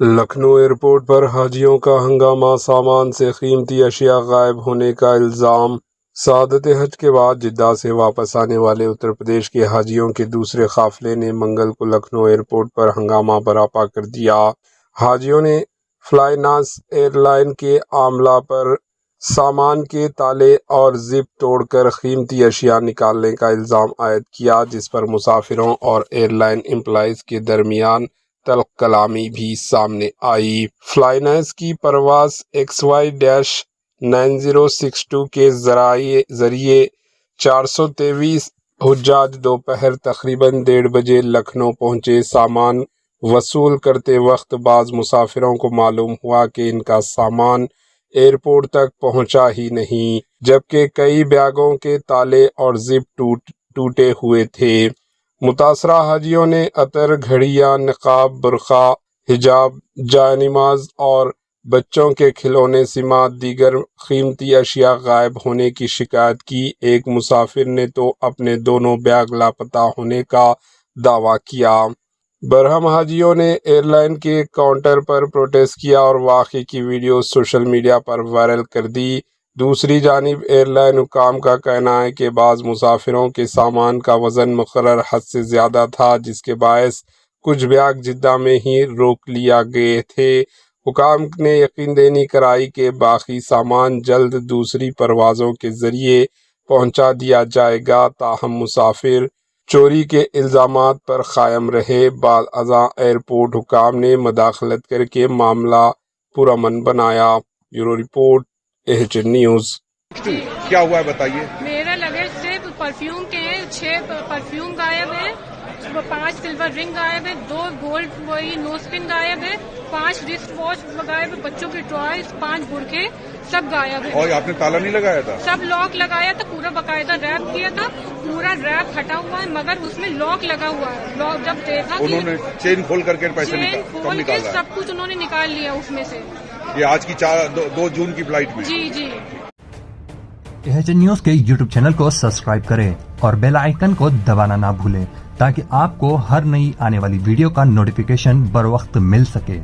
Lucknow airport پر حاجیوں کا ہنگامہ، سامان سے قیمتی اشیاء غائب ہونے کا الزام۔ سعادت حج کے بعد جدہ سے واپس آنے والے اتر پردیش کے حاجیوں کے دوسرے قافلے نے منگل کو لکھنؤ ایئرپورٹ پر ہنگامہ برپا کر دیا۔ حاجیوں نے فلائی ناس ایئر لائن کے عملہ پر سامان کے تالے اور زپ توڑ کر قیمتی اشیاء نکالنے کا الزام عائد کیا، جس پر مسافروں اور ایئر لائن امپلائیز کے درمیان تلخ کلامی بھی سامنے آئی۔ فلائی ناس کی پرواز XY-9062 کے ذریعے 423 حجاج دوپہر تقریباً 1:30 بجے لکھنؤ پہنچے۔ سامان وصول کرتے وقت بعض مسافروں کو معلوم ہوا کہ ان کا سامان ایئرپورٹ تک پہنچا ہی نہیں، جبکہ کئی بیگوں کے تالے اور زپ ٹوٹے ہوئے تھے۔ متاثرہ حاجیوں نے عطر، گھڑیاں، نقاب، برقع، حجاب، جائے نماز اور بچوں کے کھلونے سمیت دیگر قیمتی اشیاء غائب ہونے کی شکایت کی۔ ایک مسافر نے تو اپنے دونوں بیگ لاپتہ ہونے کا دعویٰ کیا۔ برہم حاجیوں نے ایئر لائن کے کاؤنٹر پر پروٹیسٹ کیا اور واقعے کی ویڈیو سوشل میڈیا پر وائرل کر دی۔ دوسری جانب ایئر لائن حکام کا کہنا ہے کہ بعض مسافروں کے سامان کا وزن مقررہ حد سے زیادہ تھا، جس کے باعث کچھ بیگ جدہ میں ہی روک لیے گئے تھے۔ حکام نے یقین دہانی کرائی کہ باقی سامان جلد دوسری پروازوں کے ذریعے پہنچا دیا جائے گا، تاہم مسافر چوری کے الزامات پر قائم رہے۔ بعد ازاں ایئرپورٹ حکام نے مداخلت کر کے معاملہ پرامن بنایا۔ Bureau report AHN news. کیا ہوا ہے بتائیے؟ میرے لگیج سے پرفیوم کے 6 پرفیوم غائب ہیں، 5 سلور رنگ غائب ہیں، 2 گولڈ نوز پن غائب ہے، 5 رسٹ واچ غائب ہے، بچوں کے ٹوائز، 5 برقعے سب غائب ہیں۔ اور آپ نے تالا نہیں لگایا تھا؟ سب لاک لگایا تھا، پورا باقاعدہ ریپ کیا تھا، پورا ریپ ہٹا ہوا ہے، مگر اس میں لاک لگا ہوا ہے۔ لاک جب دیکھا انہوں نے چین کھول کر کے پیسے کھول کے سب کچھ انہوں نے نکال لیا اس میں سے۔ یہ آج کی 2 جون کی فلائٹ میں؟ جی جی۔ AHN نیوز کے YouTube چینل کو سبسکرائب کریں اور بیل آئیکن کو دبانا نہ بھولیں تاکہ آپ کو ہر نئی آنے والی ویڈیو کا نوٹیفیکیشن بر وقت مل سکے۔